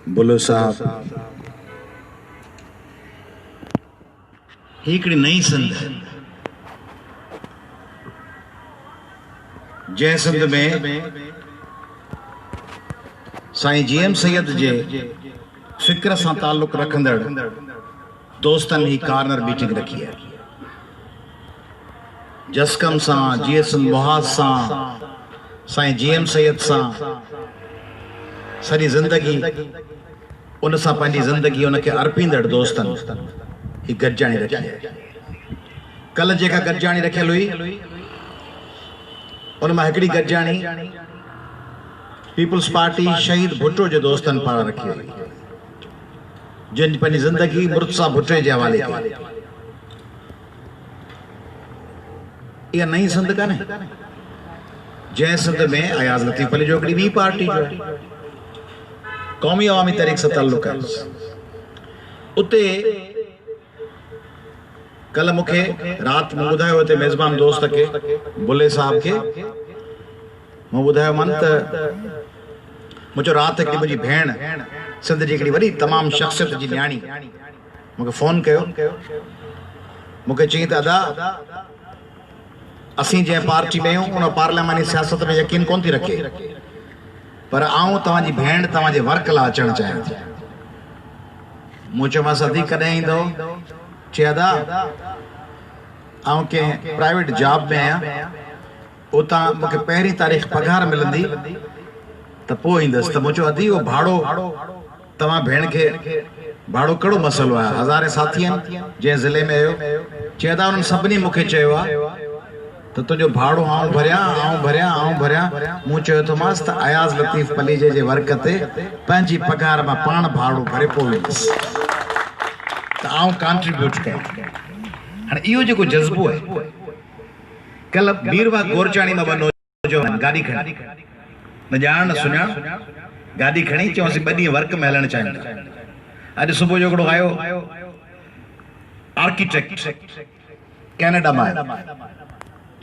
बुल्लो साहब हिकिड़ी नई सिंध जंहिं सिंध में साईं जीएम सैयद जे फिक्र सां ताल्लुक़ रखंदड़ दोस्तनि ही कार्नर मीटिंग रखी है। जसकम सां जीएस मुहाज सां साईं जीएम सैयद सां सॼी ज़िंदगी उन सां पंहिंजी ज़िंदगी उनखे अर्पींदड़ दोस्तनि ही गॾिजाणी रखी है। कल जेका गॾिजाणी रखियल हुई उन मां हिकिड़ी गॾिजाणी पीपल्स पार्टी शहीद भुट्टो जे दोस्तनि पारां रखी हुई, जिन पंहिंजी ज़िंदगी मुर्तज़ा भुट्टे जे हवाले कई। इहा नई सिंध कान्हे जंहिं सिंध में अयाज़ लतीफ़ अली जो हिकिड़ी ॿी पार्टी जो क़ौमी अवामी तहरीक सां ताल्लुक़ आहे। उते कल मूंखे राति मूं ॿुधायो हिते मेज़बान दोस्त खे बुल्ले साहब खे मूं ॿुधायो मान त मुंहिंजो राति हिकिड़ी मुंहिंजी भेण सिंध जी हिकिड़ी वॾी तमामु शख़्सियत जी न्याणी मूंखे फ़ोन कयो। मूंखे चई त अदा असीं जंहिं पार्टी में आहियूं उन पार्लियामानी सियासत में यकीन कोन थी रखे, पर आऊं तव्हांजी भेण तव्हांजे वर्क लाइ अचणु चाहियां थी। मूं चयोमांसि अदी कॾहिं ईंदो? चए अदा आऊं कंहिं प्राइवेट जॉब में आहियां, उतां मूंखे पहिरीं तारीख़ पघार मिलंदी त पोइ ईंदसि। त मूं चयो अदी उहो भाड़ो तव्हां भेण खे भाड़ो कहिड़ो मसइलो आहे? हज़ारे साथी आहिनि जंहिं ज़िले में आहियो। चए अदा उन्हनि सभिनी मूंखे चयो आहे त तुंहिंजो भाड़ो आऊं भरियां। मूं चयो थोमांसि त अयाज़ लतीफ़ अली जे वर्क ते पंहिंजी पघार मां पाण भाड़ो भरे पोइ वेंदुसि त आऊं कॉन्ट्रीब्यूट कयां। हाणे इहो जेको जज़्बो आहे, कल बीरवा गोरचाणी मां ॿ नौजवान गाॾी खणी न ॼाण न सुञाण गाॾी खणी चयोसीं 2 ॾींहं वर्क में हलणु चाहिनि था। अॼु सुबुह जो हिकिड़ो आयो आर्किटेक्ट कैनेडा मां,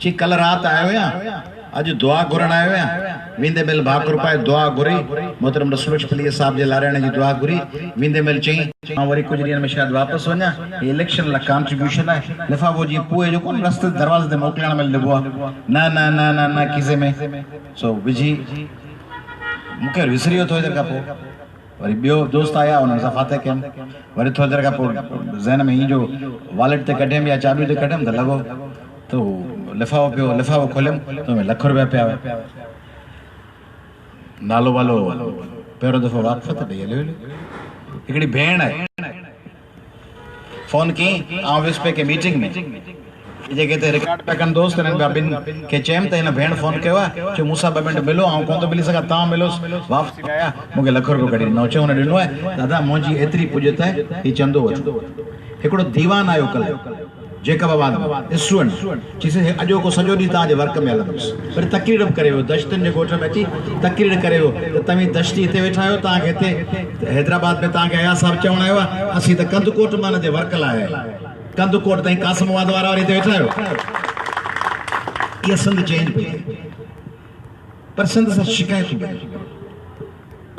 ची कल रात आयो आहियां, अॼु दुआ घुरण आयो आहियां। वेंदे महिल भाकुर पाए दुआ घुरी, मोहतरम रसूल पली साहब जे लारायण जी दुआ घुरी। वेंदे महिल चई मां वरी कुझु ॾींहंनि में शायदि वापसि वञा, इलेक्शन लाइ कॉन्ट्रीब्यूशन आहे। लिफ़ाफ़ो जीअं पोइ जो कोन रस्ते दरवाज़े ते मोकिलण महिल ॾिबो आहे, न न न न न किसे में सो विझी मूंखे विसरी वियो। थोरी देरि खां पोइ वरी ॿियो दोस्त आया, उन्हनि सां फाते कयमि। वरी थोरी देरि खां पोइ ज़हन में हीअं जो वॉलेट ते कढियमि या चाबियूं ते कढियमि त लॻो त लिफ़ाफ़ो खोलियमि त हुन में ₹1,00,000 पिया हुआ। नालो वालो पहिरियों दफ़ो वाक़फ़ त ॾेई हलियो। हिकिड़ी भेण आहे, फ़ोन कयईं आउं वियुसि पे के मीटिंग में, जेके हिते रिकॉर्ड पिया कनि दोस्त हिननि ॿिनि खे चयमि त हिन भेण फ़ोन कयो आहे, चयो मूंसां 2 मिंट मिलो, आउं कोन थो मिली सघां, तव्हां मिलोसि। वापसी आया, मूंखे ₹1,00,000 कढी ॾिनो। चयो हुन ॾिनो आहे दादा मुंहिंजी एतिरी पुॼत आहे, हीउ चंदो वठो। हिकिड़ो दीवान आयो कल जेकबाबाद स्टूडेंट, चईसि अॼोको सॼो ॾींहुं तव्हांजे वर्क में हलंदुसि। वरी तकरीर बि करे वियो, दश्तनि जे ॻोठ में अची तकरीर करे वियो त तव्हीं दश्ती हिते वेठा आहियो, तव्हांखे हिते हैदराबाद में तव्हांखे अयाज़ साहब चवणु आयो आहे, असीं त कंदकोट मां जे वर्क लाइ आया, कंदकोट ताईं कासिमाबाद वारा वरी हिते वेठा आहियो। इहा सिंध चेंज पई, पर सिंध सां शिकायतूं पई।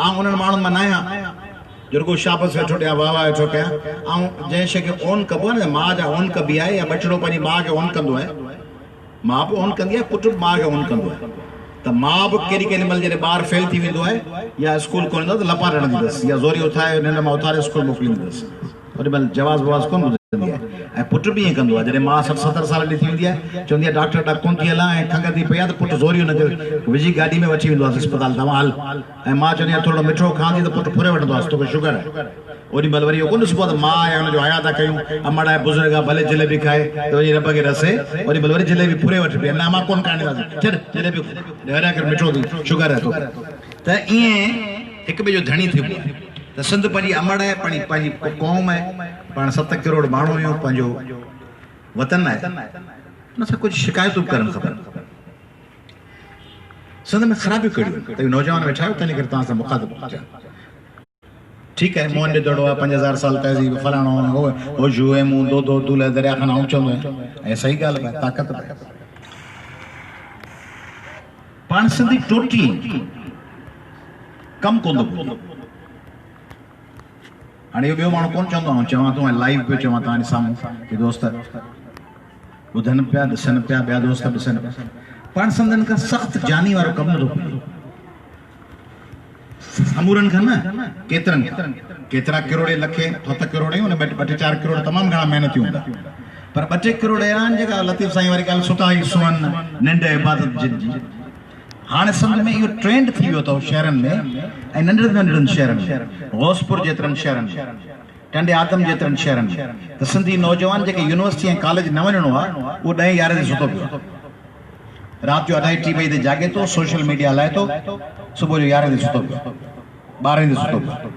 ऐं उन्हनि माण्हुनि मां न आहियां जो शाबस वेठो ॾियां, वाह वाह वेठो कयां। ऐं जंहिं शइ खे ओन कबो आहे न, माउ जा ओन कबी आहे, या बछड़ो पंहिंजी माउ खे ओन कंदो आहे, माउ बि ओन कंदी आहे, पुटु बि माउ खे ओन कंदो आहे। त माउ बि केॾी महिल जॾहिं ॿारु फेल थी वेंदो आहे या स्कूल कोन ईंदो त लपा ॾियणु ॾींदसि, या ज़ोरी उथाए निंड मां उथारे स्कूल मोकिलींदसि। ओॾी महिल जवाज़ ववाज़ कोन ॿुधंदी आहे। ऐं पुटु बि ईअं कंदो आहे, जॾहिं माउ 60-70 साल जी थी वेंदी आहे, चवंदी आहे डॉक्टर ॾांहुं कोन थी हलां ऐं खंघ थी पई आहे, त पुटु ज़ोरी हुनखे विझी गाॾी में वठी वेंदो आहे अस्पताल, दवा हल। ऐं माउ चवंदी आहे थोरो मिठो खांदी त पुटु फुरे वठंदो आहे, तोखे शुगर आहे। ओॾी महिल वरी इहो कोन ॾिसबो आहे त माउ आहे हुनजो हया था कयूं, अमड़ आहे बुज़ुर्ग आहे, भले जलेबी खाए त वञी रब खे रसे, ओॾी महिल वरी जलेबी फुरे वठबी आहे, न मां कोन खाईंदासीं, छॾ जलेबी हरिया करे मिठो थी, शुगर आहे तोखे। त ईअं हिक ॿिए जो धणी थी वियो आहे। त सिंध पंहिंजी अमड़ आहे, पंहिंजी क़ौम आहे, पाण 7 करोड़ माण्हू आहियूं, पंहिंजो वतन आहे, हुन सां कुझु शिकायतूं करणु खपनि। सिंध में ख़राबियूं कहिड़ियूं त नौजवान वेठा आहियो, तंहिं करे तव्हां सां मुखातिब पहुचा। ठीकु आहे, मोहन जो दड़ो आहे, 5000 साल तहज़ीब फलाणो हो जुए मुंहुं दो दो दूल्हे दरिया खां आऊं चवंदो आहियां, ऐं सही ॻाल्हि आहे, ताक़त आहे। पाण सिंधी टोटी कम कोन थो। हाणे इहो ॿियो माण्हू कोन चवंदो आहियां, चवां थो ऐं लाइव पियो चवां तव्हांजे साम्हूं कि दोस्त ॿुधनि पिया, ॾिसनि पिया, ॿिया दोस्त ॾिसनि पिया, पाण सम्झनि खां सख़्तु जानी वारो कमु नथो थिए। समूरनि खां न, केतिरा किरोड़े लखे हथ किरोड़े हुन 2-4 किरोड़ तमामु घणा महिनतियूं हूंदा, पर 2-3 किरोड़ अहिड़ा आहिनि जेका लतीफ़ साईं वारी ॻाल्हि सुता ई सुवनि निंड इबादत जिन जी। हाणे सम्झ में इहो ट्रेंड थी वियो अथव शहरनि में ऐं नंढड़नि शहरनि में, गौसपुर जेतिरनि शहरनि में, टंडे आदम जेतिरनि शहरनि में, त सिंधी नौजवान जेके यूनिवर्सिटी ऐं कॉलेज न वञिणो आहे उहो 10-11 ते सुतो पियो, राति जो 2:30-3 बजे ते जागे थो, सोशल मीडिया हलाए थो, सुबुह जो 11 ते सुतो पियो, 12 ते सुतो पियो।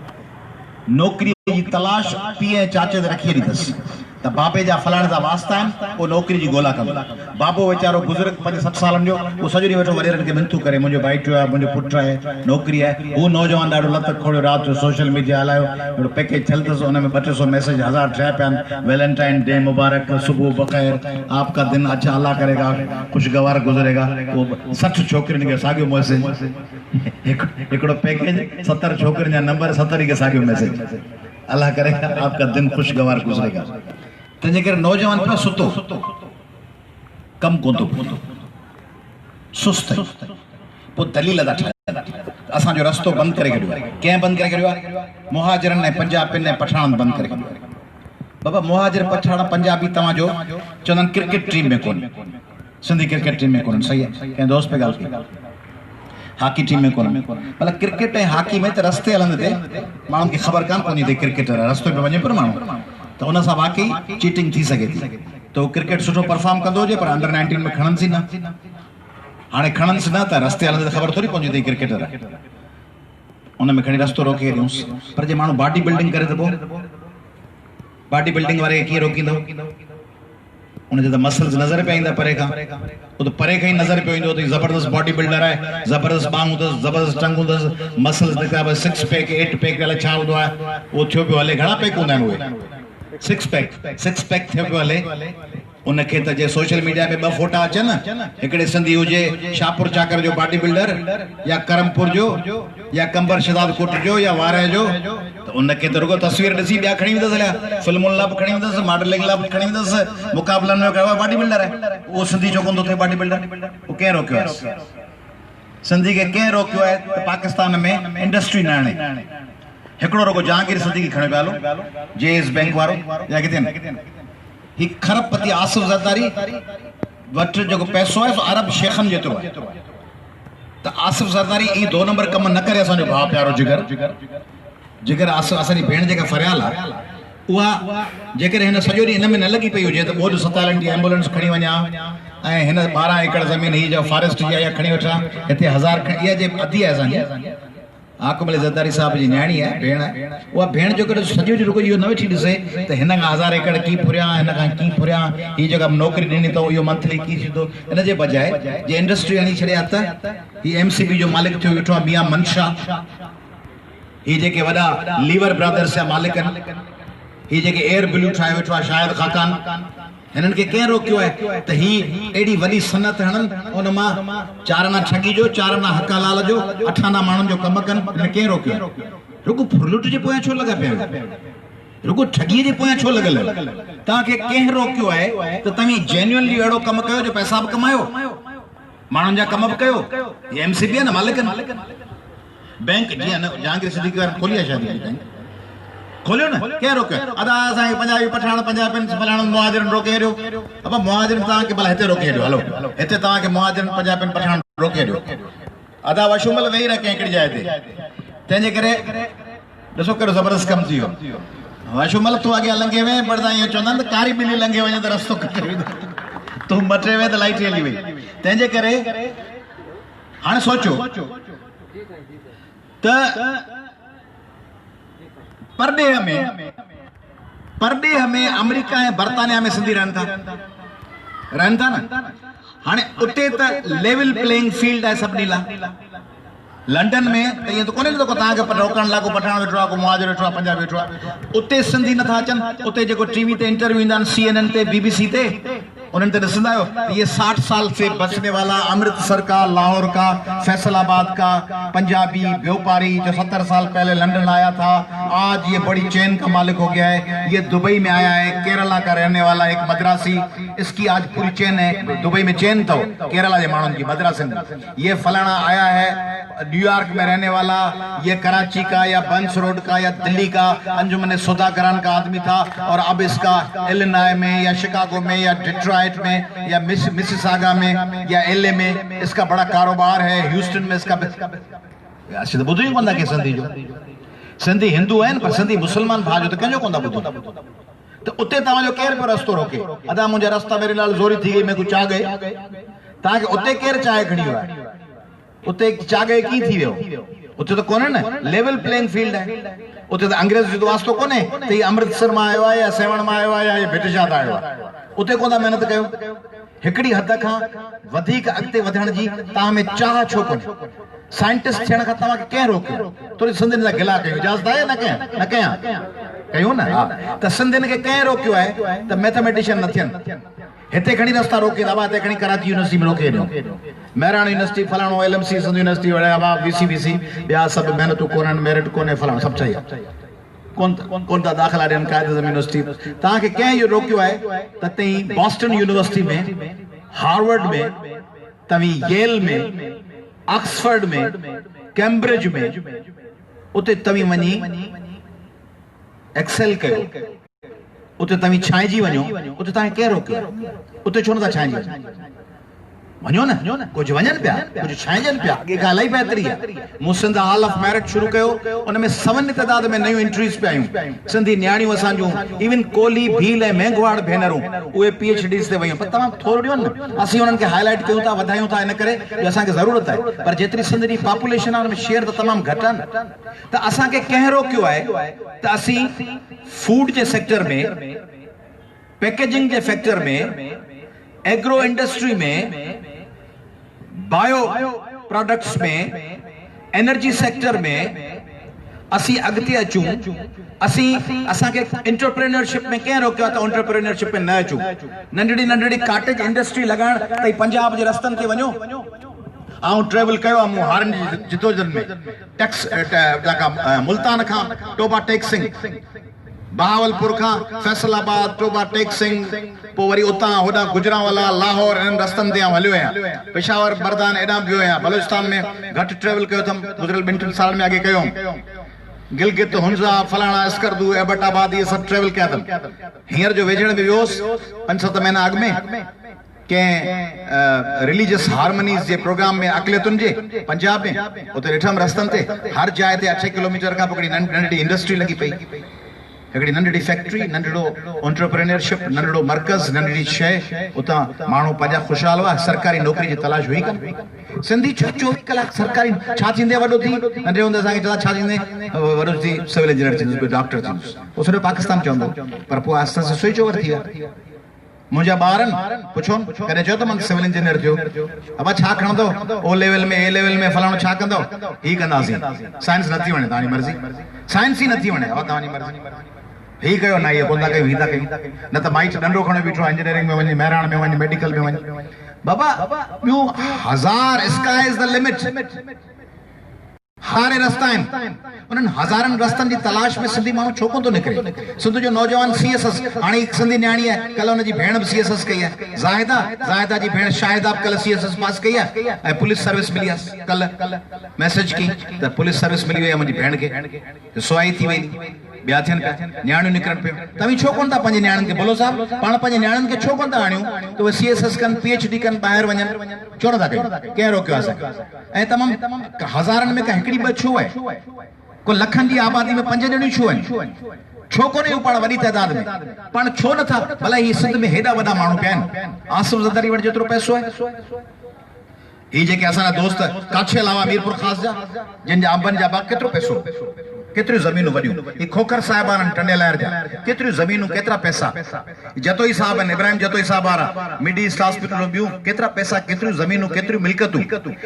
नौकरी जी तलाश पीउ ऐं चाचे ते रखी अथसि त बाबे जा फलाणे जा वास्ता आहिनि, पोइ नौकरी जी ॻोल्हा कंदो। बाबो वीचारो बुज़ुर्ग 5-7 सालनि जो, उहो सॼो ॾींहुं वेठो वॾेरनि खे मिनतूं करे, मुंहिंजो भाइटियो आहे, मुंहिंजो पुटु आहे, नौकरी आहे। हू नौजवान ॾाढो लत खोलियो, राति जो सोशल मीडिया हलायो, हिकिड़ो पैकेज थियल अथसि, हुन में 200 मैसेज 1000 ठहिया पिया आहिनि, वैलेंटाइन डे मुबारक, सुबुह बख़ैर, आपका दिन अच्छा अल्लाह करेगा, खुशगवार गुज़रेगा। उहो 60 छोकिरियुनि खे साॻियो मैसेज, हिकिड़ो पैकेज 70 छोकिरियुनि जा नंबर, 70 खे साॻियो मैसेज, अल्लाह करेगा आपका दिन खुशगवार गुज़रेगा। तंहिंजे करे नौजवान पियो सुतो, कमु कोन थो पवंदो, सुस्त पोइ दलील था ठाहिनि, असांजो रस्तो बंदि करे छॾियो आहे। कंहिं बंदि करे छॾियो आहे? मुहाजिरनि ऐं पंजाबियुनि ऐं पठाणनि बंदि करे छॾियो आहे। बाबा मुहाजिर पठाण पंजाबी तव्हांजो चवंदा आहिनि क्रिकेट टीम में कोन्हे, सिंधी क्रिकेट टीम में कोन्हनि, सही आहे, कंहिं दोस्त पे ॻाल्हि कई, हॉकी टीम में कोन्हनि। मतिलबु क्रिकेट ऐं हॉकी में त रस्ते हलंदे ते माण्हुनि खे ख़बर कान पवंदी अथई क्रिकेटर रस्ते में वञे पियो माण्हू, त उन सां वाकई चीटिंग थी सघे थी। त उहो क्रिकेट सुठो परफॉर्म कंदो हुजे पर अंडर 19 में खणनिसि न, हाणे खणनिसि न त रस्ते हलंदे ख़बर थोरी पवंदी अथई क्रिकेटर आहे, उन में खणी रस्तो रोके ॾियूंसि। पर जे माण्हू बॉडी बिल्डिंग करे त पोइ बॉडी बिल्डिंग वारे खे कीअं रोकींदो? उनजे त मसल्स नज़र पिया ईंदा परे खां, उहो त परे खां ई नज़र पियो ईंदो त ज़बरदस्त बॉडी बिल्डर आहे, ज़बरदस्त ॿांहूं अथसि, ज़बरदस्त टंगूं अथसि, मसल्स निकिता, 6 पैक 8 पैक अलाए छा हूंदो आहे, उहो थियो पियो हले। घणा पैक हूंदा आहिनि उहे? 6 पैक थियो पियो हले। उनखे त जे सोशल मीडिया में 2 फोटा अचनि, हिकिड़े सिंधी हुजे शाहपुर चाकर जो बॉडी बिल्डर, या करमपुर जो, या कंबर शहजाद कोट जो, या वारे जो, त उनखे त रुगो तस्वीर ॾिसी ॿिया खणी वेंदसि, हलिया फिल्मुनि लाइ बि खणी वेंदसि, मॉडलिंग लाइ बि खणी वेंदसि, मुक़ाबलनि में कयो बॉडी बिल्डर आहे। उहो सिंधी छो कोन थो थिए बॉडी बिल्डर? उहो कंहिं रोकियो आहे? सिंधी खे कंहिं रोकियो आहे त पाकिस्तान में इंडस्ट्री न आणे? हिकिड़ो रुगो जहांगीर सिंधी खे खणी पिया हलो, JS बैंक वारो, या किथे ही खरबपति आसिफ ज़रदारी वटि जेको पैसो आहे सो अरब शेखनि जेतिरो आहे। त आसिफ ज़रदारी ई 2 नंबर कमु न करे असांजो भाउ प्यारो जिगर आसिफ, असांजी भेण जेका फरियाल आहे, उहा जेकॾहिं हिन सॼो ॾींहुं हिन में न लॻी पई हुजे त ॿोॾ 47 जी एम्बुलेंस खणी वञा ऐं हिन 12 एकड़ ज़मीन ही जो फॉरेस्ट जी आहे खणी वठां, हिते 1000 इहा जे अधी आहे असांजी आकुम अली ज़रदारी साहब जी न्याणी आहे, भेण आहे। उहा भेण जेकॾहिं सॼो ॾींहुं रुगो इहो न वेठी ॾिसे त हिन खां 1000 एकड़ कीअं फुरियां, हिन खां कीअं फुरियां, हीअ जेका नौकिरी ॾिनी अथऊं इहो मंथली कीअं थींदो, हिन जे बजाए जे इंडस्ट्री हणी छॾिया त हीअ MCB जो मालिक थियो वेठो आहे मियां मनशा, हीअ जेके वॾा लीवर ब्रदर्स जा मालिक आहिनि, हीअ जेके एयर ब्लू ठाहे वेठो आहे शाहिद खाकान, हिननि खे कंहिं रोकियो आहे त ही एॾी वॾी सनत हणनि, उन मां 4 आना ठगी जो, 4 आना हका लाल जो, 8 आना माण्हुनि जो कमु कनि? हिन कंहिं रोकियो आहे? रुगो फुरलुट जे पोयां छो लॻा पिया, रुगो ठगीअ जे पोयां छो लॻल? तव्हांखे कंहिं रोकियो आहे त तव्हां जेन्युअनली अहिड़ो कमु कयो जो पैसा बि कमायो, माण्हुनि जा कम बि कयो? हे MCB आहे न, मालिक बैंक जीअं जहांगीर सिद्दीकी वारनि खोली आहे शायदि बैंक, खोलियो न, कंहिं रोकियो? अदा असांखे पंजाबी पठाण पंजाबियुनि फलाणनि मुहाजिरनि रोके हेॾियो, अब मुहाजिरनि तव्हांखे भला हिते रोके हेॾियो, हलो हिते तव्हांखे मुहाजिरनि पंजाबियुनि पठाण रोके हेॾियो, अदा वशूमल वेही रखे हिकिड़ी जाइ ते। तंहिंजे करे ॾिसो कहिड़ो ज़बरदस्त कमु थी वियो। वशूमल तूं अॻियां लंघे वञे, पर ईअं चवंदा आहिनि त कारी ॿिली लंघे वञे त रस्तो कटे वेंदो, तूं मटे वे त लाइट हली वई। तंहिंजे करे हाणे सोचो त परॾेह में अमेरिका ऐं बर्तानिया में सिंधी रहनि था न, हाणे उते त लेवल प्लेइंग फील्ड आहे सभिनी लाइ। लंडन में त ईअं त कोन्हे न तव्हांखे रोकण लाइ को पठाण वेठो आहे, को मुहाजिर वेठो आहे, पंजाबी वेठो आहे। उते सिंधी नथा अचनि, उते जेको TV ते इंटरव्यू ईंदा आहिनि CNN ते BBC ते, उन्होंने ॾिसंदा आहियो ये 60 साल से बचने वाला अमृतसर का, लाहौर का, फैसलाबाद का पंजाबी व्यापारी जो 70 साल पहले लंदन आया था, आज ये बड़ी चेन का मालिक हो गया है। ये दुबई में आया है, केरला का रहने वाला एक मद्रासी, इसकी आज पूरी चेन है। दुबई में चेन तो केरला के मानून की मद्रासन। ये फलाना आया है न्यूयॉर्क में रहने वाला, ये कराची का या बंस रोड का या दिल्ली का अंजुमन सुधा करान का आदमी था, और अब इसका इलिनॉय में या शिकागो में या डिट्रॉइट में या मिसिसागा में या एलए में इसका बड़ा कारोबार है। ह्यूस्टन में इसका तो बुधो ही कोन था कि सिंधी जो सिंधी हिंदू आहिनि पर सिंधी मुसलमान भाउ जो त कंहिंजो कोन था ॿुधो। त उते तव्हांजो केरु पियो रस्तो रोके? अदा मुंहिंजा रस्ता मेरे नाल ज़ोरी थी गई, मैं कुछ चाह गए। तव्हांखे उते केरु चाहे खणी वियो आहे? उते चाह गए कीअं थी वियो? उते त कोन्हे न, लेवल प्लेइंग फील्ड आहे। उते त अंग्रेज जो वास्तो कोन्हे त हीउ अमृतसर मां आयो आहे या सेवण मां आयो आहे या हीउ ब्रिटिशां तां आयो आहे। उते कोन था महिनत कयो। हिकिड़ी हद खां वधीक अॻिते वधण जी तव्हां में चाह छो कोन्हे? साइंटिस्ट थियण खां तव्हांखे कंहिं रोकियो? थोरी सिंधियुनि जा गिला कयूं, इजाज़त आहे? न कयां कयूं न। हा, त सिंधियुनि खे कंहिं रोकियो आहे त मैथमेटिशियन न थियनि? हिते खणी रस्ता रोके दबा, हिते खणी कराची यूनिवर्सिटी में रोके ॾियो, मेहरान यूनिवर्सिटी, फलाणो LMC, सिंध यूनिवर्सिटी वड़ा VC ॿिया सभु महिनतूं कोन्हनि, मेरिट कोन्हे, फलाणो सभु चई कोन था दाख़िला ॾियनि काइदे यूनिवर्सिटी। तव्हांखे कंहिं इहो रोकियो आहे त तव्हीं बॉस्टन यूनिवर्सिटी में, हार्वर्ड में, तव्हीं येल में, ऑक्सफर्ड में, कैम्ब्रिज में, उते तव्हीं वञी एक्सेल कयो, उते तव्हीं छांइजी वञो, उते तव्हांखे केरु रोकियो? उते छो नथा छांइजी वञो न? कुछ वञनि पिया, कुछ छांइजनि पिया। अॻे खां इलाही बहितरी आहे। मूं सिंध हॉल ऑफ मेरिट शुरू कयो, उन में सवनि तइदाद में नयूं एंट्रीज़ पिया आयूं। सिंधी न्याणियूं असांजूं, इवन कोली, भील ऐं मेंघवाड़ भेनरूं, उहे PhDs ते वयूं। पर तमामु थोरो ॾियो न, असीं उन्हनि खे हाईलाइट कयूं था, वधायूं था, इन करे जो असांखे ज़रूरत आहे। पर जेतिरी सिंध जी पॉपुलेशन आहे, उन में शेयर त तमामु घटि आहे न। त असांखे कंहिं रोकियो आहे त असीं फूड जे सेक्टर में, पैकेजिंग जे सेक्टर में, एग्रो इंडस्ट्री में, बायो प्रोडक्ट्स में, एनर्जी सेक्टर में असी अगते अचूं? असांखे एंटरप्रेन्योरशिप में कंहिं रोकियो आहे त एंटरप्रेन्योरशिप में न अचूं? नंढड़ी काटेज इंडस्ट्री लगाइण त पंजाब जे रस्तनि ते वञो। आउं ट्रेवल कयो आहे, मूं हारन जी जिदोजहद में, टैक्स मुल्तान खां टोबा टेक्सिंग, बहावलपुर का फैसलाबाद, टोबा टेक्सिंग, पोइ वरी उतां होॾां गुजरांवाला, लाहौर, इन्हनि रस्तनि ते हलियो आहियां। पेशावर, बरदान एॾां वियो आहियां। बलूचिस्तान में घटि ट्रेवल कयो अथमि, गुज़िरियल 2-3 साल में अॻे कयो। गिलगित, हुंज़ा, फलाणा, अस्करदू, एबटाबाद, इहे सभु ट्रेवल कया अथमि। हींअर जो वेझड़ में वियोसि 5-7 महीना अॻु में, कंहिं रिलीजियस हारमोनीज़ जे प्रोग्राम में, अक़लियतुनि जे पंजाब में। उते ॾिठमि रस्तनि ते हर जाइ ते 8 किलोमीटर खां पोइ नंढड़ी इंडस्ट्री लॻी पई। हिकिड़ी नंढड़ी फैक्ट्री, नंढड़ो एंटरप्रेन्योरशिप, नंढड़ो मर्कज़, नंढड़ी शइ। उतां माण्हू पंहिंजा ख़ुशहाल हुआ। सरकारी नौकरी जी तलाश हुई कान। सिंधी 24 कलाक सरकारी छा थींदे? वॾो थी नंढे हूंदे असांखे चवंदा छा थींदे? वॾो थी सिविल इंजीनियर थींदुसि, डॉक्टर थींदुसि। पोइ सॼो पाकिस्तान चवंदो, पर पोइ आस्ते आस्ते स्विच ओवर थी विया। मुंहिंजा ॿारनि पुछो, कॾहिं चयो त मां सिविल इंजीनियर थियो? अबा छा खणंदो? O लेवल में, A लेवल में, फलाणो छा कंदो? ही कंदासीं। साइंस नथी वणे, तव्हांजी मर्ज़ी। साइंस ई नथी वणे, तव्हांजी मर्ज़ी। ही कयो न, इहे कोन था कयूं, ही था कयूं। न त माइट नंढो खणो बीठो आहे, इंजीनियरिंग में वञे, मेहराण में वञे, मेडिकल में वञे। बाबा ॿियूं हज़ार, स्काई इज़ द लिमिट। हारे रस्ता आहिनि, उन्हनि हज़ारनि रस्तनि जी तलाश में सिंधी माण्हू छो कोन थो निकिरे? सिंध जो नौजवान CSS, हाणे हिकु सिंधी न्याणी आहे, कल्ह हुनजी भेण बि CSS कई आहे। ज़ाहिदा जी भेण शाहिदा बि कल्ह CSS पास कई आहे ऐं पुलिस सर्विस मिली आहे। कल्ह मैसेज की त पुलिस सर्विस मिली वई आहे मुंहिंजी भेण खे, सुवाई थी वई। ॿिया थियनि पिया, न्याणियूं निकिरनि पियूं। तव्हीं छो कोन था पंहिंजे न्याणियुनि खे? बोलो साहब, पाण पंहिंजे न्याणियुनि खे छो कोन था आणियूं त उहे CSS कनि, PhD कनि, ॿाहिरि वञनि? छो नथा कयूं? कंहिं रोकियो आहे असांखे? ऐं तमामु हज़ारनि में का हिकिड़ी ॿ छो आहे? को लखनि जी आबादी में 5 ॼणियूं छो आहिनि? छो कोन्हे पाण वॾी तइदाद में? पाण छो नथा? भला ही सिंध में हेॾा वॾा माण्हू पिया आहिनि। आसिफ ज़रदारी वटि जेतिरो पैसो आहे, ही जेके असांजा दोस्त काछे अलावा मीरपुर ख़ास जा, जिन जा अंबनि जा बाग, केतिरो पैसो, केतिरियूं ज़मीनूं वॾियूं। ही खोखर साहिब आहिनि टंडे लहर जा, केतिरियूं ज़मीनूं, केतिरा पैसा। जतोई साहब आहिनि, इब्राहिम जतोई साहब वारा, मिड ईस्ट हॉस्पिटल ॿियूं, केतिरा पैसा, केतिरियूं ज़मीनूं, केतिरियूं मिल्कतूं।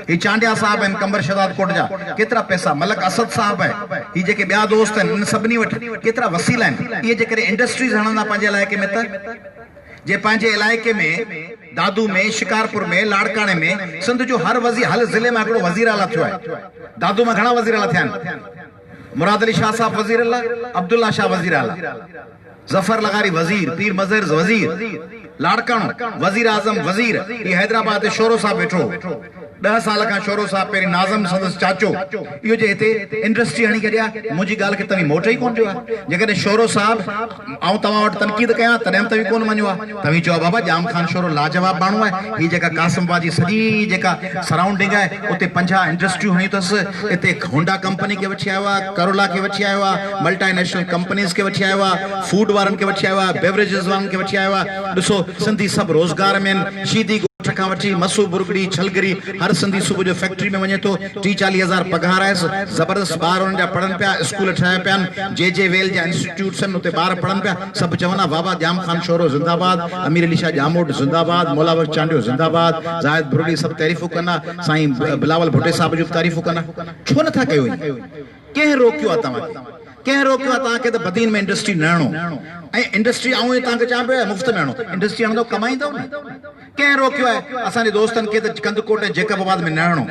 ही चांडिया साहब आहिनि, कंबर शदाद कोट जा, केतिरा पैसा। मलक असद साहब आहे, ही जेके ॿिया दोस्त आहिनि, इन सभिनी वटि केतिरा वसीला आहिनि। इहे जेकॾहिं इंडस्ट्रीज़ हणंदा पंहिंजे इलाइक़े में त जे पंहिंजे इलाइक़े में दादू में शिकारपुर में लाड़काणे में सिंध जो हर ज़िले में हिकिड़ो वज़ीर आला थियो आहे। दादू में घणा वज़ीर आला थिया आहिनि। मुराद अली शाह साहब वज़ीर आला, अब्दुल्ला शाह वज़ीर आला, जफर लगारी वज़ीर, पीर मज़हर वज़ीर, लाड़काणो वज़ीर आज़म वज़ीर। ये हैदराबाद शोरो साहब वेठो 10 साल का शोरो साहब पहिरीं नाज़म संदसि चाचो इहो जे हिते इंडस्ट्री हणी कढिया। मुंहिंजी ॻाल्हि खे तव्हीं मोट ई कोन ॾियो आहे। जेकॾहिं शोरो साहब ऐं तव्हां वटि तनक़ीद कयां तॾहिं तव्हीं कोन मञियो आहे। तव्हीं चओ बाबा जाम ख़ान शोरो लाजवाब माण्हू आहे। हीअ जेका कासिमबाद जी सॼी जेका सराउंडिंग आहे उते 50 इंडस्ट्रियूं हयूं अथसि। हिते होंडा कंपनी खे वठी आयो आहे, करोला खे वठी आयो आहे, मल्टीनेशनल कंपनीज़ खे वठी आयो आहे, फूड वारनि खे वठी आयो आहे, बेवरेजेस वारनि खे वठी आयो आहे। ॾिसो सिंधी सभु रोज़गार में आहिनि। शीदी खां वठी मसू बुरगड़ी छलगरी हर सिंधी सुबुह जो फैक्ट्री में वञे थो। 30-40 हज़ार पघार आहे। ज़बरदस्त ॿार हुननि जा पढ़नि पिया, स्कूल ठाहिया पिया आहिनि। जे वेल जा इंस्टीट्यूट्स आहिनि, उते ॿार पढ़नि पिया। सभु चवंदा बाबा जाम ख़ान शोरो ज़िंदाबाद, अमीर अली शाह जामोट ज़िंदाबाद, मौला बख्श चांडियो ज़िंदाबाद, ज़ाहिद बुरड़ी सभु तारीफ़ूं कंदा, साईं बिलावल भुट्टे साहब जूं तारीफ़ूं कंदा। छो नथा कयो? कंहिं रोकियो आहे तव्हांखे? कंहिं रोकियो आहे तव्हांखे त बदीन में इंडस्ट्री न हणो? ऐं इंडस्ट्री आऊं तव्हांखे चवां पियो मुफ़्त में हणो। इंडस्ट्री हणंदव कमाईंदव न। कंहिं रोकियो आहे? असांजे दोस्तनि खे त कंदकोट ऐं जेकबाबाद में न हणो,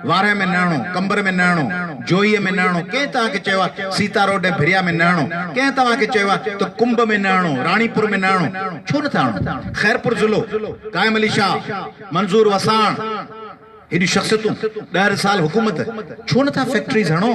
वारे में न हणो, कंबर में न हणो, जोईअ में न हणो। कंहिं तव्हांखे चयो आहे सीता रोड ऐं भिरिया में न हणो? कंहिं तव्हांखे चयो आहे त कुंभ में न हणो, राणीपुर में न हणो? छो नथा हणो? खैरपुर ज़िलो, कायम अली शाह, मंज़ूर वसाण, हेॾियूं शख़्सियतूं, 10 साल हुकूमत, छो नथा फैक्ट्रीज़ हणो?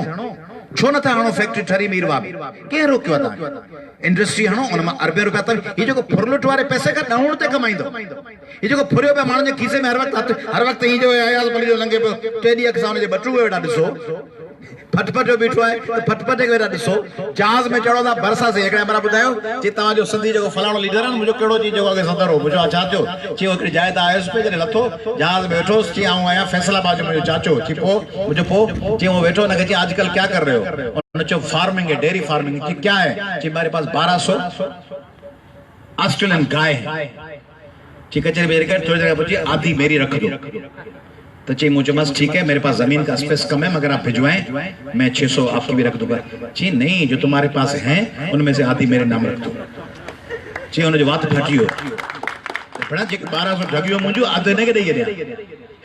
छो नथा हणो फैक्ट्री ठरी मीरवा में? कंहिं रोकियो आहे तव्हांखे? इंडस्ट्री हणो, उन मां अरबे रुपया तव्हां हीअ जेको फुरलुट वारे पैसे खां ॾहों ते कमाईंदो। हीअ जेको फुरियो पिया माण्हुनि जे खीसे में हर वक़्तु हीअ जो अयाज़ पली जो लंघे पियो 3 ॾींहं सां हुनजे बटूए वेठा ॾिसो। फटफट जो बीठो आहे त फटफट खे वेठा ॾिसो। जहाज़ में चढ़ो था भरसा से हिकिड़े बार ॿुधायो जी तव्हांजो सिंधी जेको फलाणो लीडर आहे न, मुंहिंजो कहिड़ो चीज जेको अॻे सदर हो, मुंहिंजो छा थियो? चयो हिकिड़ी जाइ ते आयुसि पे, जॾहिं लथो जहाज़ में वेठोसि, चई आऊं आहियां फैसलाबाद जो मुंहिंजो चाचो। चई पोइ मुंहिंजो पोइ चई वो वेठो, हुनखे चई आजकल क्या कर रहे हो? उन्होंने चयो फार्मिंग है, डेयरी फार्मिंग। चई क्या है? चई मेरे पास 1200 ऑस्ट्रेलियन गाय है। चई कचहरी में थोड़ी जगह पूछी आधी मेरी रख दो। तो चाहिए मुझे बस ठीक है, मेरे पास जमीन का स्पेस कम है, मगर आप भिजवाएं मैं 600 आपकी भी रख दूंगा। जी नहीं, जो तुम्हारे पास हैं उनमें से आधी मेरे नाम रख दो। जी उन्हें जो बात फटी हो बड़ा 1200 ठगियो मुंहिंजो आधे ने के ॾेई ॾिया।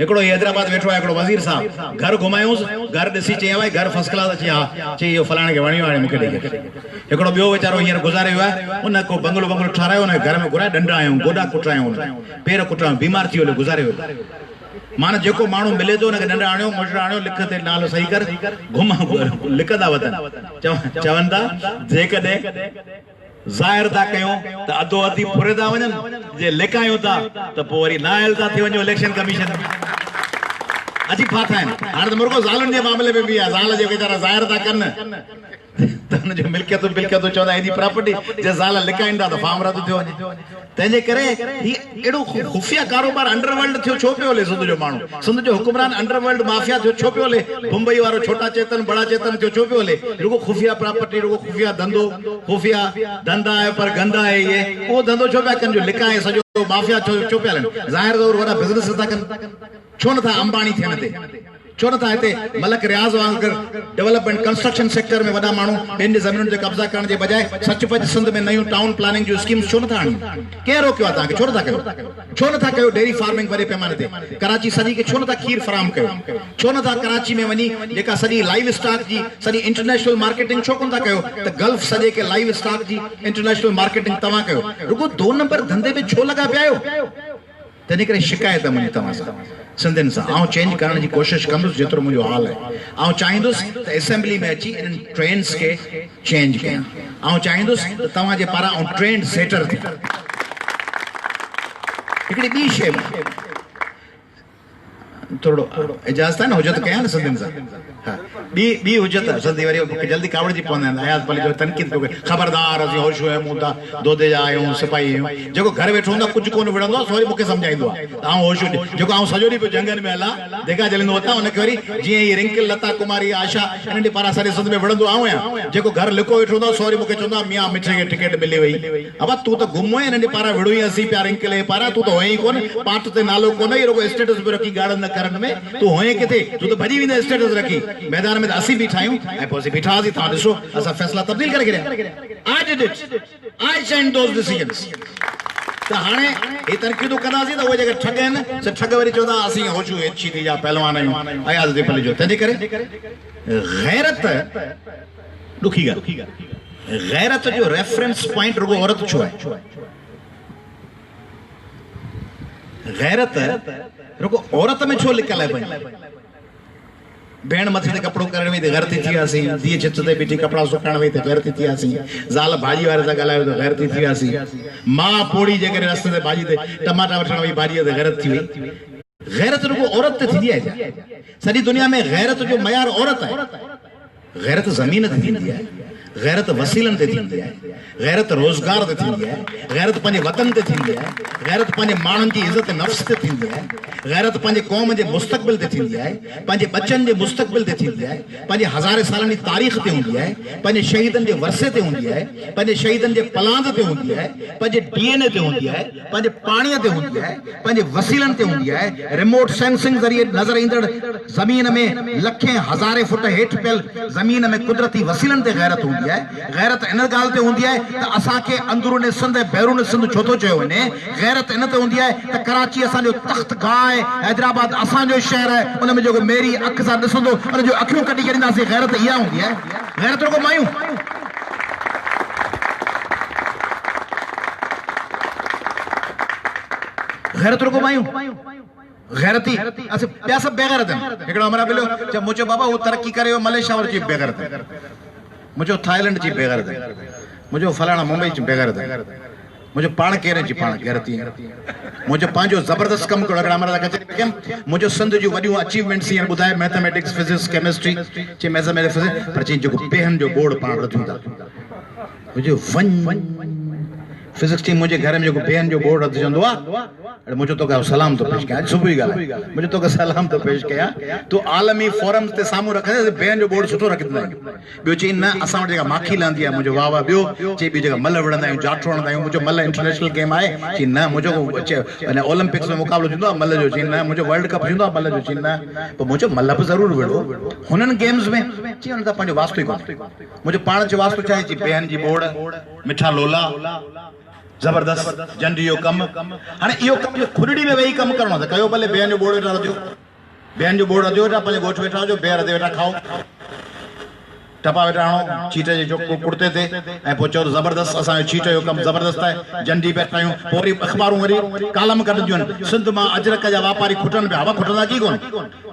हिकिड़ो हैदराबाद वेठो आहे, हिकिड़ो वज़ीर साहब, घर घुमायूंसि, घर ॾिसी चई भाई घर फर्स्ट क्लास अची। हा चई इहो फलाणे खे वणियो आहे, मूंखे ॾेई। हिकिड़ो ॿियो वीचारो हींअर गुज़ारे वियो आहे, उन को बंगलो ठारायो, हुन घर में घुराए डंडा आयूं, गोॾा कुटायूं, पेर कुटायूं, बीमार थी वियो, गुज़ारे वियो। माना जेको माण्हू मिले थो हुनखे डंडा आणियो, मुठ आणियो, लिख ते नालो सही कर, घुमा लिखंदा वतन। चवनि था जेकॾहिं ज़ाहिर था कयूं त अधो अधी फुरे था वञनि, जे लिकायूं था त पोइ वरी नाइल था थी वञो इलेक्शन कमीशन में। अची फाथा आहिनि। हाणे त मुर्गो ज़ालुनि जे मामले में बि आहे, ज़ाल जे वीचारा ज़ाहिर था कनि त हुनजो मिल्कियतूं चवंदा हेॾी प्रॉपर्टी, जे ज़ाल लिकाईंदा त फार्म रद्द थियो वञे। तंहिंजे करे हीउ अहिड़ो खुफ़िया कारोबार अंडरवर्ल्ड थियो छो पियो हले? सिंध जो माण्हू, सिंध जो हुकुमरान अंडरवर्ल्ड माफिया थियो छो पियो हले? मुंबई वारो छोटा चेतन बड़ा चेतन थियो छो पियो हले? रुगो खुफ़िया प्रॉपर्टी, रुगो खुफ़िया धंधो, खुफ़िया धंधा आहे पर गंदा आहे। इहे उहो धंधो छो पिया कनि जो लिकाए सॼो माफिया छो पिया हलनि? ज़ाहिर तौर वॾा बिज़नेस था कनि। छो नथा अंबानी थियनि हिते? छो नथा हिते मलक रियाज़ वांगुर डेवलपमेंट कंस्ट्रक्शन सेक्टर में वॾा माण्हू ॿियनि ज़मीनुनि ते कब्ज़ा करण जे बजाय सचपच सिंध में नयूं टाउन प्लानिंग जूं स्कीम्स छो नथा आणनि? कंहिं रोकियो आहे तव्हांखे? छो नथा कयो? छो नथा कयो डेयरी फार्मिंग वॾे पैमाने ते? कराची सॼी खे छो नथा खीर फराहम कयो? छो नथा कराची में वञी जेका सॼी लाइव स्टॉक जी सॼी इंटरनेशनल मार्केटिंग छो कोन था कयो त गल्फ सॼे खे लाइव स्टॉक जी इंटरनेशनल मार्केटिंग तव्हां कयो? रुगो 2 नंबर धंधे में छो लॻा पिया आहियो? तंहिंजे करे शिकायत मुंहिंजी तव्हां सां सिंधियुनि सां। आउं चेंज करण जी कोशिशि कंदुसि जेतिरो मुंहिंजो हाल आहे। आउं चाहींदुसि त असेंबली में अची इन्हनि ट्रेंड्स खे चेंज कयां। आउं चाहींदुसि त तव्हांजे पारां आउं ट्रेंड सेटर थियां। हिकिड़ी ॿी शइ थोरो इजाज़त आहे न, हुजत कयां न सिंधियुनि सां? हाँ ॿी हुजत सिंधी वरी जल्दी कावड़जी पवंदा आहिनि। अयाज़ पली जो तनक़ीद पियो करे, ख़बरदार असीं होश आहियूं था, दोदे जा आहियूं, सिपाही आहियूं। जेको घर वेठो हूंदो आहे कुझु कोन विढ़ंदो आहे, वरी मूंखे सम्झाईंदो आहे त आउं होश जेको आउं सॼो ॾींहुं पियो जंगनि में हलां, जेका जलंदो हुतां हुनखे वरी जीअं ई रिंकल लता कुमारी आशा इन्हनि पारां सॼे सिंध में विढ़ंदो आऊं आहियां। जेको घर लिको वेठो हूंदो आहे, वरी मूंखे चवंदो आहे मियां मिठे खे टिकट मिली वई। अब तूं त गुम हुए, इन्हनि पारां विढ़ो ई असीं पिया रिंकल पारां, तूं त हुए ई कोन, पाट ते नालो कोन, ई रुगो स्टेटस पियो रखी गार्डन न करण में। तूं हुए किथे? तूं त भॼी वेंदे स्टेटस रखी। मैदान में त असीं बीठा आहियूं ऐं पोइ असीं बीठा हुआसीं। तव्हां ॾिसो असां फ़ैसला तब्दील करे छॾिया। I did it. I signed those decisions. तो हाणे ये तरक़ी कंदासीं त उहे जेके ठग आहिनि से ठग वरी चवंदा असीं होशू एची थी जा पहलवान आहियूं अयाज़ पले जो तंहिंजे करे गैरत ॾुखी ॻाल्हि गैरत जो रेफरेंस पॉइंट रुगो औरत छो आहे गैरत रुगो औरत में छो लिकल है भाई भेण मथे ते कपड़ो करण में गैरती थी वियासीं धीअ छित ते बीठी कपड़ा सुकाइण में गैरती थी वियासीं ज़ाल भाॼी वारे सां ॻाल्हायो त गैरती थी वियासीं मां पोड़ी जेकॾहिं रस्ते ते भाॼी ते टमाटा वठण वई भाॼीअ ते गैरत थी वई गैरत रुगो औरत ते थींदी आहे सॼी दुनिया में गैरत जो मयार औरत आहे गैरत ज़मीन ते थींदी आहे गैरत वसीलन ते थींदी आहे गैरत रोज़गार ते थींदी आहे गैरत पंहिंजे वतन ते थींदी आहे गैरत पंहिंजे माण्हुनि जी इज़त नफ़्स ते थींदी आहे गैरत पंहिंजे क़ौम जे मुस्तक़बिल ते थींदी आहे पंहिंजे बचनि जे मुस्तक़बिल ते थींदी आहे पंहिंजे हज़ारे सालनि जी तारीख़ ते हूंदी आहे पंहिंजे शहीदनि जे वरसे ते हूंदी आहे पंहिंजे शहीदनि जे पलांद ते हूंदी आहे पंहिंजे DNA ते हूंदी आहे पंहिंजे पाणीअ ते हूंदी आहे पंहिंजे वसीलनि ते हूंदी आहे रिमोट सेंसिंग ज़रिए नज़र ईंदड़ ज़मीन में लखें हज़ारे फुट हेठि पियल ज़मीन में कुदरती वसीलनि ते गैरत हूंदी आहे गैरत इन ॻाल्हि ते हूंदी आहे त असांखे अंदरूनी सिंध ऐं बैरूनी सिंध छो थो चयो वञे गैरत इन ते हूंदी आहे त कराची असांजो तख़्त गाह आहे हैदराबाद असांजो शहर आहे उन में जेको मेरी अख सां ॾिसंदो उन जो अखियूं कढी छॾींदासीं गैरत इहा हूंदी आहे गैरत रुगो मायूं गैरत रुगो मायूं गैरती अच्छा ॿिया सभु बेगैरत आहिनि हिकिड़ो हमारा मिलियो चयो मुंहिंजो बाबा उहो तरक़ी करे मलेशिया वारो चीफ बेगैरत मुझे थाईलैंड जी बेगैरत मुझे फलाना मुंबई जी बेगैरत मुझे पाण केरे जी पाण गैरती मुझे पांजो जबरदस्त कम करो हमारा कम मुझे सिंध जो वडियो अचीवमेंट्स यार बुधाए मैथमेटिक्स फिजिक्स केमिस्ट्री चे मैथमेटिक्स फिजिक्स पर चे जो पेहन जो बोर्ड पाण रचूंदा मुझे वन फिजिक्स टीम मुझे घर में जो बेहन जो बोर्ड रच जंदो आ मुझे तो सलाम तो पेश कया सुबह गाल मुझे तो सलाम तो पेश कया तो आलमी फोरम ते सामू रखे बेहन जो बोर्ड सुठो रखंदा बियो चई न असा वटि जेका माखी लहंदी आहे मुझे वाह वाह बियो चई बि जेका मल विढ़ंदा आहियूं जाठो हणंदा आहियूं मुझे मल इंटरनेशनल गेम आहे चई न मुझे अने ओलंपिक्स में मुकाबलो थींदो आहे मल जो चई न मुझे वर्ल्ड कप थींदो आहे मल जो चई न पर मुझे मल बि ज़रूर विढ़ो हुननि गेम्स में चई हुन त पंहिंजो वास्तो ई कोन्हे मुझे पाण जो वास्तो चाहे चई बेहन जी बोर्ड मिठा लोला जबरदस्त जंडी जो कम हाणे इहो कम जो खुरड़ी में वेही कम करणो त कयो भले बेहन जो बोर्ड वेठा रखो बेहन जो बोर्ड रखो पंहिंजे ॻोठ वेठा हुजो बेहर ते वेठा खाओ टपा वेठा हणो छीट जे जो कुर्ते ते ऐं पोइ चओ जबरदस्त असांजो छीट जो कम जबरदस्त आहे जंडी वेठा आहियूं पोइ वरी अख़बारूं वरी कालम कढंदियूं आहिनि सिंध मां अजरक जा वापारी खुटनि पिया हवा खुटंदा की कोन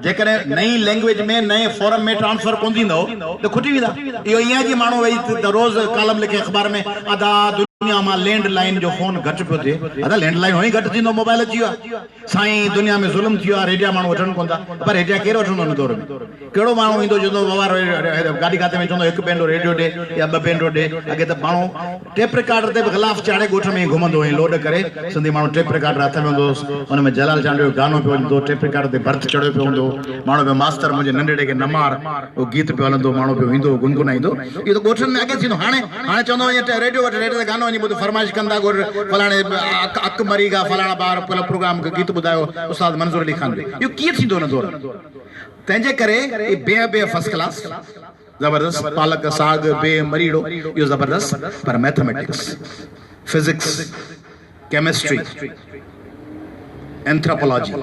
जेकॾहिं नई लैंग्वेज में नए फॉर्म में ट्रांसफर कोन थींदो त खुटी वेंदा इहो ईअं जी माण्हू वेही रोज़ कालम लिखे अख़बार में अदा दुनिया में लैंडलाइन जो फोन घट पियो थिए अदा लैंडलाइन हुई घट थींदो मोबाइल अची वियो आहे साईं दुनिया में ज़ुल्म थी वियो आहे रेडिया माण्हू वठनि कोन था पर रेडिया केरु वठंदो हिन दौर में कहिड़ो माण्हू ईंदो चवंदो बाबा गाॾी खाते में चवंदो हिकु भेंडो रेडियो ॾे या ॿ भेंडो ॾे अॻे त माण्हू टेप रिकॉर्डर ते बि गिलाफ चाढ़े ॻोठ में घुमंदो हुई लोड करे सिंधी माण्हू टेप रिकॉर्डर हथ में हूंदो हुन में जलाल चांडे जो गानो पियो हूंदो टेप रिकॉर्डर ते भर्त चढ़ियो पियो हूंदो माण्हू पियो मास्टर मुंहिंजे नंढड़े खे न मार उहो गीत पियो हलंदो माण्हू पियो ईंदो गुनगुनाईंदो इहो त ॻोठनि में अॻे थींदो हाणे चवंदो रेडियो वटि रेडियो ते गानो वञी ॿुधो फरमाइश कंदा फलाणे अक मरी गा फलाणा ॿार प्रोग्राम गीत ॿुधायो उस्ताद मंज़ूर अली खान इहो कीअं थींदो हिन दौर तंहिंजे करे बे फर्स्ट क्लास जबरदस्त पालक साग बे मरीड़ो इहो जबरदस्त पर मैथमेटिक्स फिजिक्स केमिस्ट्री एंथ्रोपोलॉजी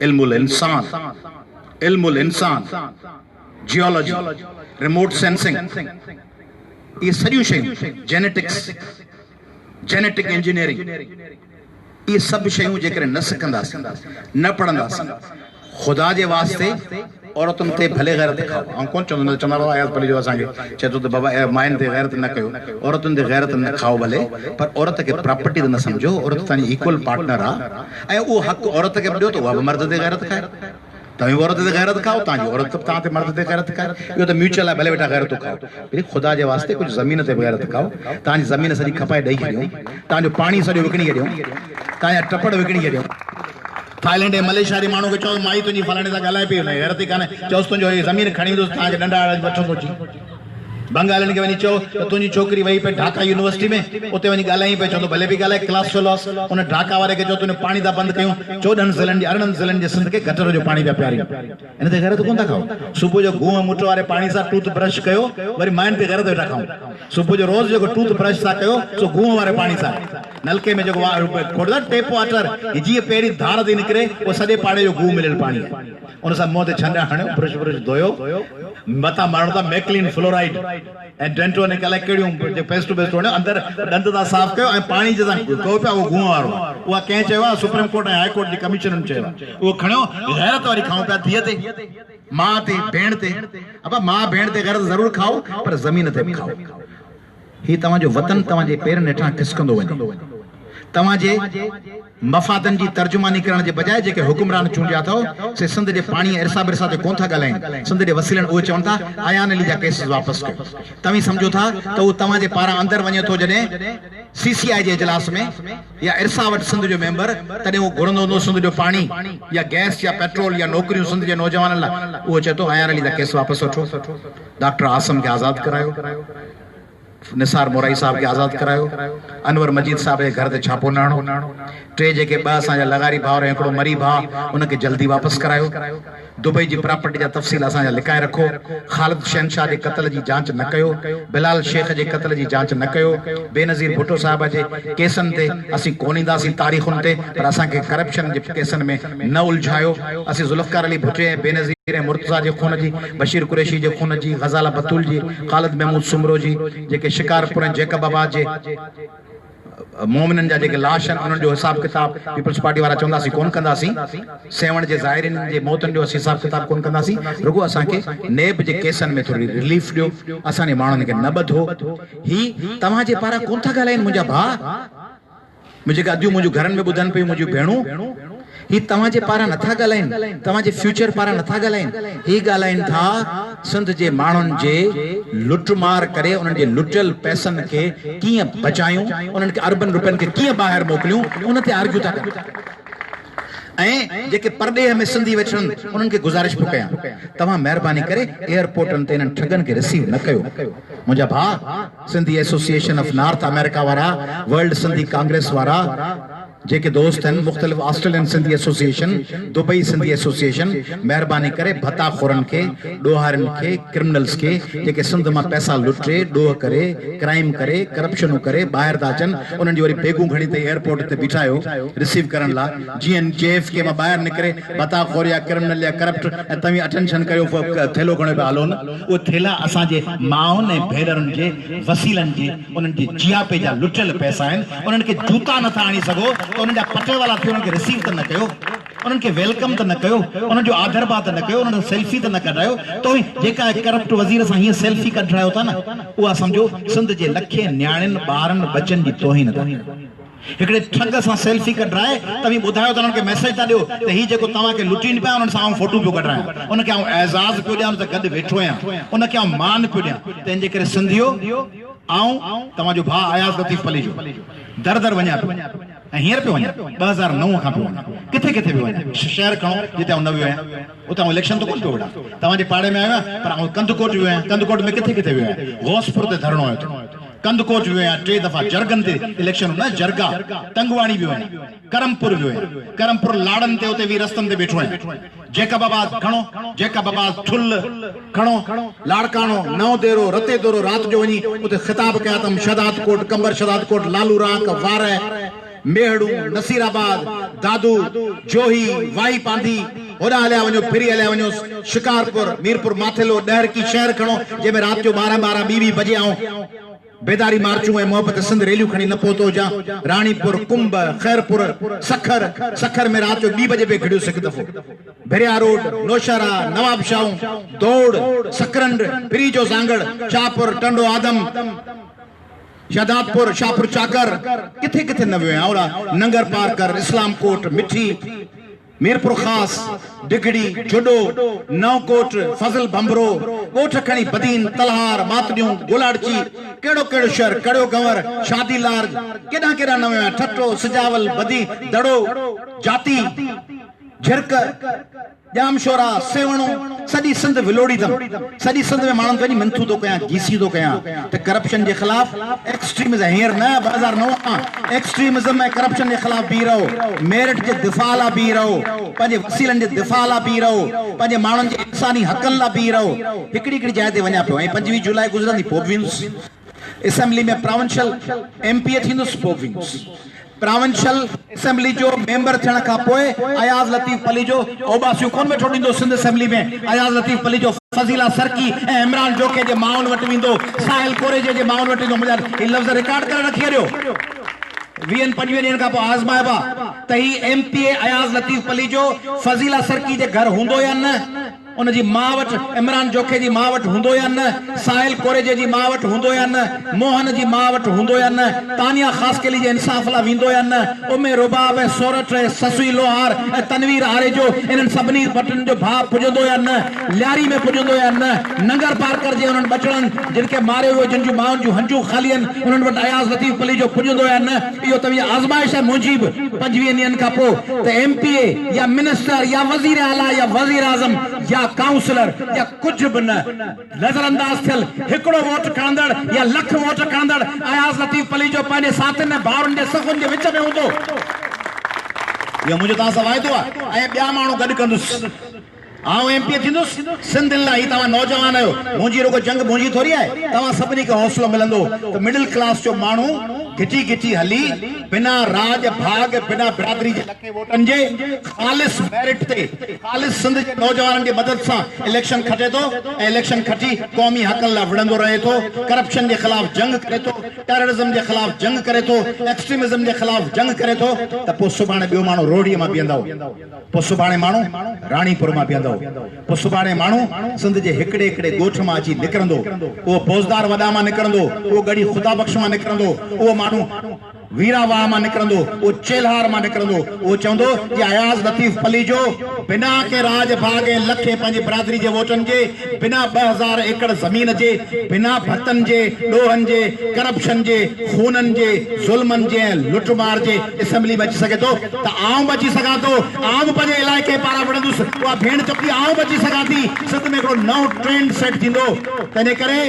इल्मुल इंसान जियोलॉजी रिमोट सेंसिंग ये सॼियूं शयूं जेनेटिक इंजीनियरिंग ये सब शयूं जेकॾहिं न सिखंदासीं न पढ़ंदासीं खुदा जे वास्ते औरतुनि ते भले गैरत खाओ ऐं कोन चवंदा बाबा आयात पढ़ी जो असांखे चए थो त बाबा माइनि ते गैरत न कयो औरतुनि ते गैरत न खाओ भले पर औरत खे प्रॉपर्टी त न सम्झो औरत तव्हांजी इक्वल पार्टनर आहे ऐं उहो हक़ औरत खे बि ॾियो त उहा बि मर्द ते गैरत खाए तव्हीं औरत ते गैरत खाओ तव्हांजी औरत तव्हां ते मर्द ते गैरत खाए इहो त म्यूचुअल आहे भले वेठा गैरत खाओ वरी ख़ुदा जे वास्ते कुझु ज़मीन ते बि गैरत खाओ तव्हांजी ज़मीन सॼी खपाए ॾेई छॾियूं तव्हांजो पाणी सॼो विकिणी छॾियूं तव्हांजा टपड़ विकिणी छॾियूं थाईलैंड ऐं मलेशिया जे माण्हू खे चओ माई तुंहिंजी फलाणे सां ॻाल्हाए पई गैरत ई कान्हे चओसि तुंहिंजो ज़मीन खणी ईंदुसि तव्हांखे डंडा वठंदो अची बंगालिन के वनी चो तो तुझी छोकरी वही पे ढाका यूनिवर्सिटी में उते वनी गालाई पे चो तो भले भी गालाई क्लास फेलोस उन ढाका वाले के जो तूने पानी दा बंद कयो 14 ज़िलन जे 18 ज़िलन जे सिंध के गटर जो पानी पे प्यारी इन ते घर तो कोन था खाओ सुबह जो गुह मुटो वाले पानी सा टूथ ब्रश कयो वरी माइन पे घर तो वेठा खाओ सुबह जो रोज जो टूथ ब्रश सा कयो सो गुह वाले पानी सा नलके में जो खोड़दा टेप वाटर जी पेरी धार दी निकरे वो सदे पाड़े जो गुह मिलल पानी है उन सा मुंह ते छंडा हणो ब्रश ब्रश धोयो मता मारदा मैक्लिन फ्लोराइड ए डेंटो ने कले केडियो जे पेस्ट टू पेस्ट होने अंदर दंत दा साफ कयो ए पानी जदा को पे वो गुह वारो वो कह चवा सुप्रीम कोर्ट हाई कोर्ट दी कमिशन चवा वो खणो गैरत वाली खाओ पे दिए ते मां ते भेण ते अब मां भेण ते घर जरूर खाओ पर जमीन ते खाओ ही तवा जो वतन तवा जे पेर नेठा खिसकंदो वने तवा जे मफादन जी तर्जुमानी करण जे बजाय जेके हुक्मरान चूंडिया थो से सिंध जे पानी इरसा बिरसा ते कोन था गलाइन सिंध जे वसीलन ओ चवंदा आयान अली जा केस वापस कयो तवी समझो था तो तवा जे पारा अंदर वने तो जने सीसीआई जे इजलास में या इरसा वट सिंध जो मेंबर तने वो घुरंदो नो सिंध जो पानी या गैस या पेट्रोल या नौकरियों सिंध जे नौजवान ला ओ चतो आयान अली जा केस वापस वठो डॉक्टर आसम के आजाद करायो निसार मोराई साहब के आजाद करायो अनवर मजीद साहब के घर ते छापो नाणो टे जेके बा असा लगारी भाव रे एकड़ो मरी भा उनके जल्दी वापस करायो दुबई जी प्रॉपर्टी जा तफसील असा लिकाए रखो खालिद शहनशाह जे कत्ल जी जांच न कयो बिलाल शेख जे कत्ल जी जांच न कयो बेनजीर भुट्टो साहब जे केसन ते असि कोनीदासी तारीखुन ते पर असा के करप्शन जे केसन में न उलझायो असि जुल्फकार अली भुट्टे बेनजीर मुर्तजा जे खून जी बशीर कुरैशी जे खून जी गजाला बतूल जी खालिद महमूद सुमरो जी जेके शिकारपुर जेकबाबाद जे मोमिनन जा जेके लाश उन जो हिसाब किताब पीपल्स पार्टी वाला चवंदासी कोन कंदासी सेवण जे ज़ाहिरिन जे मौतन जो हिसाब किताब कोन कंदासी रुगो असा के नेब जे केसन में थोड़ी रिलीफ दियो असा ने माणन के न बधो ही तवा जे पारा कोन था गलाइन मुजा भा मुझे अदू मुजो घरन में बुधन पे मुजो भेणू ही तवा जे पारा नथा गलाइन तवा जे फ्यूचर पारा नथा गलाइन ही गलाइन था सिंध जे माणन जे लुटमार करे उन जे लुटल पैसन के किए बचायूं उन के अरबन रुपयन के किए बाहर मोकलियूं उन ते आर्ग्यू था ऐं जेके परदेह में सिंधी वेठन उन्हनि खे गुज़ारिश पियो कयां तव्हां महिरबानी करे एयरपोर्टनि ते इन्हनि ठगनि खे रिसीव न कयो मुंहिंजा भाउ Sindhi association of north America वारा वर्ल्ड सिंधी कांग्रेस वारा जेके दोस्त हैं मुख्तलिफ Australian Sindhi association Dubai Sindhi association मेहरबानी करे भत्ता खोरन के डोहारन के क्रिमिनल्स के जेके सिंध में पैसा लुटे डोह करे क्राइम करे करप्शन करे बाहर ता अचन उन्हनि जी वरी बेगू घणी ते एयरपोर्ट ते बिठायो रिसीव करण ला जीएन जेएफ के में बाहर निकरे भत्ता खोर या क्रिमिनल या करप्ट तवी अटेंशन कयो थेलो खणे हलो न वो थेला असा जे माउन ए भेरन जे वसीलन जे उन्हनि जे जियापे जा लुटल पैसा हैं उन्हनि के जूता न था आणी सगो तो उन पटे वाला थे उनके रिसीव तो न कयो उनके वेलकम तो न कयो उन जो आदर बात न कयो उन सेल्फी तो न कढायो तो जेका करप्ट वजीर सा ही सेल्फी कढायो था ना वो समझो सिंध जे लखे न्याणन बारन बच्चन जी तोहिन था एकड़े ठग सा सेल्फी कढाए तभी बुधायो तो उनके मैसेज ता दियो त ही जेको तवा के लुटीन पे उन सा फोटो पे कढाए उन के एजाज पे दिया त गद बैठो या उन के मान पे दिया तेन जे करे सिंधियो आऊं तवा जो भा आयाज लतीफ पली जो दर दर व냐 हींअर पे वञा 2009 खां पे किथे किथे भी वञा शहर खणो जिते न वियो आहियां उतां इलेक्शन तो कोन पियो विड़ा तव्हांजे पाड़े में आयो पर कंदकोट वियो आहियां कंदकोट में किथे किथे वियो आहियां गौसपुर ते धरणो आयो कंदकोट वियो आहियां 3 दफा जरगन ते इलेक्शन न जरगा टंगवाणी वियो आहियां करमपुर वियो आहियां करमपुर लाड़न ते उते भी रस्तन ते बैठो आहियां जेकबाबाद खणो जेकबाबाद ठुल खणो लाड़काणो नौ देरो रते दोरो रात जो वनी उते खिताब कया तम शहदाद कोट कंबर शहदाद कोट लालू राक वार मेहड़ू नसीराबाद दादू जोही वाई पांधी होड़ा हलिया वञो फिरी हलिया वञो शिकारपुर मीरपुर माथेलो डहर की शहर खणो जंहिंमें रात जो 12-12 बजे आऊं बेदारी मार्चू ए मोहब्बत सिंध रैलियों खणी न पहुतो जा रानीपुर कुंभ खैरपुर सखर सखर में रात जो 2 बजे पे खड़ियो सक दफो भेरिया रोड नौशहरा नवाब शाह दौड़ सकरंड फिरी जो सांगड़ शाहपुर टंडो आदम शहदादपुर शाहपुर चाकर किथे किथे न वियो औरा नंगर पार्कर इस्लाम कोट मिठी मीरपुर खास डिगड़ी जुडो नवकोट फजल भंबरो कोठ खणी बदीन तलहार मातडियूं गोलाड़ची केड़ो केड़ो शहर कड़ो गंवर शादी लार्ज केडा केडा न वियो ठट्टो सजावल बदी दड़ो जाती झिरक जाम शोरा सेवणो सॼी सिंध विलोड़ी अथम सॼी सिंध में माण्हुनि वञी मिंथू थो कयां गीसी थो कयां त करप्शन जे ख़िलाफ़ एक्सट्रीमिज़म हींअर न 2009 खां एक्सट्रीमिज़म ऐं करप्शन जे ख़िलाफ़ बीह रहो मेरिट जे दिफ़ा लाइ बीह रहो पंहिंजे वसीलनि जे दिफ़ा लाइ बीह रहो पंहिंजे माण्हुनि जे इंसानी हक़नि लाइ बीह रहो हिकिड़ी हिकिड़ी जाइ ते वञा पियो ऐं 25 जुलाई गुज़रंदी पोइ बि वेंदुसि असेंबली में प्रोविंशियल एमपीए थींदुसि पोइ बि वेंदुसि प्रोविंशियल असेंबली जो मेंबर थियण खां पोइ अयाज़ लतीफ़ पली जो ओबासियूं कोन वेठो ॾींदो सिंध असेंबली में अयाज़ लतीफ़ पली जो फज़ीला सरकी ऐं इमरान जोखे जे माउनि वटि वेंदो साहिल कोरेजे जे माउनि वटि वेंदो मुंहिंजा ही लफ़्ज़ रिकॉर्ड करे रखी छॾियो 20-25 ॾींहनि खां पोइ आज़माइबा त ही एमपीए अयाज़ लतीफ़ पली जो फज़ीला सरकी जे घर हूंदो या न उनजी माउ वटि इमरान जोखे जी माउ वटि हूंदो या न साहिल कोरेजे जी माउ वटि हूंदो या न मोहन जी माउ वटि हूंदो या न तानिया ख़ासकेली जे इंसाफ़ लाइ वेंदो या न उमे रुबाब ऐं सोरठ ऐं ससुई लोहार ऐं तनवीर आरे जो इन्हनि सभिनी बटनि जो भाउ पुॼंदो या न लियारी में पुॼंदो या न नंगर पार्कर जे उन्हनि बचड़नि जिन खे मारियो वियो जिन जूं माउनि जूं हंजूं ख़ाली आहिनि उन्हनि वटि अयाज़ लतीफ़ पली जो पुॼंदो या न इहो त आज़माइश आहे मुंहिंजी बि 25 ॾींहनि खां पोइ त एमपीए या मिनिस्टर या वज़ीर आला या वज़ीर आज़म या काउंसलर या कुछ भी न नजरअंदाज थियल हिकड़ो वोट खणंदड़ या लख वोट खणंदड़ अयाज़ लतीफ़ पली जो पंहिंजे साथियुनि भाउरनि जे सफ़ुनि जे विच में हूंदो इहो मुंहिंजो तव्हां सां वाइदो आहे ऐं ॿिया माण्हू गॾु कंदुसि आउं एमपीए थींदुसि सिंधियुनि लाइ तव्हां नौजवान आहियो मुंहिंजी रुगो जंग मुंहिंजी थोरी आहे तव्हां सभिनी खे हौसलो मिलंदो त मिडिल क्लास जो माण्हू घिची घिची हली बिना राज भाग बिना बिरादरी जे लखे वोटनि जे ख़ालिस मेरिट ते ख़ालिस सिंध जे नौजवाननि जी मदद सां इलेक्शन खटे थो ऐं इलेक्शन खटी क़ौमी हक़नि लाइ विढ़ंदो रहे थो करप्शन जे ख़िलाफ़ जंग करे थो टेररिज़म जे ख़िलाफ़ जंग करे थो एक्सट्रीमिज़म जे ख़िलाफ़ जंग करे थो त पोइ सुभाणे ॿियो माण्हू रोडीअ मां बीहंदो पोइ सुभाणे माण्हू राणीपुर मां बीहंदो पोइ सुभाणे माण्हू सिंध जे हिकिड़े हिकिड़े ॻोठ मां अची निकिरंदो उहो फौजदार वॾा मां निकिरंदो उहो गड़ी ख़ुदा बख़्श मां निकिरंदो उहो माण्हू वीरावाह मां निकिरंदो उहो चेल्हार मां निकिरंदो उहो चवंदो कि अयाज़ लतीफ़ पली जो बिना के राज भाग ऐं लखे पंहिंजी बिरादरी जे वोटनि जे बिना 2000 एकड़ ज़मीन जे बिना भतनि जे ॾोहनि जे करप्शन जे खूननि जे ज़ुल्मनि जे लुटमार जे असेंबली में अची सघे थो त आउं बि अची सघां थो आउं बि पंहिंजे इलाइक़े पारां विढ़ंदुसि उहा भेण चवंदी आउं बि अची सघां थी सिंध में हिकिड़ो नओं ट्रेंड सेट थींदो तंहिं करे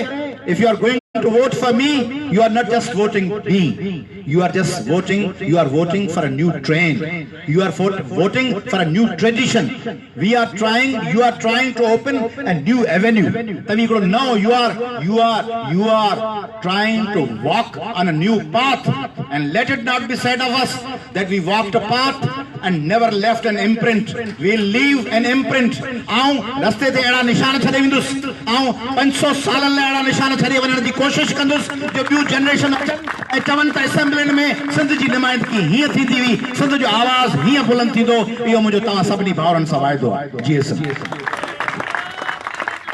if you are going to vote for me you are not just voting me you are voting for a new trend you are voting for a new tradition you are trying to open a new avenue then you know you are trying to walk on a new path and let it not be said of us that we walked a path and never left an imprint we leave an imprint aun raste te eda nishan chade vindus aun 500 salan la eda nishan chade वञण जी कोशिश कंदुसि जो ॿियूं generation ऐं चवनि त असेंबलियुनि में सिंध जी नुमाइंदगी हीअं थींदी हुई सिंध जो आवाज़ हीअं बुलंद थींदो इहो मुंहिंजो तव्हां सभिनी भाउरनि सां वाइदो आहे जी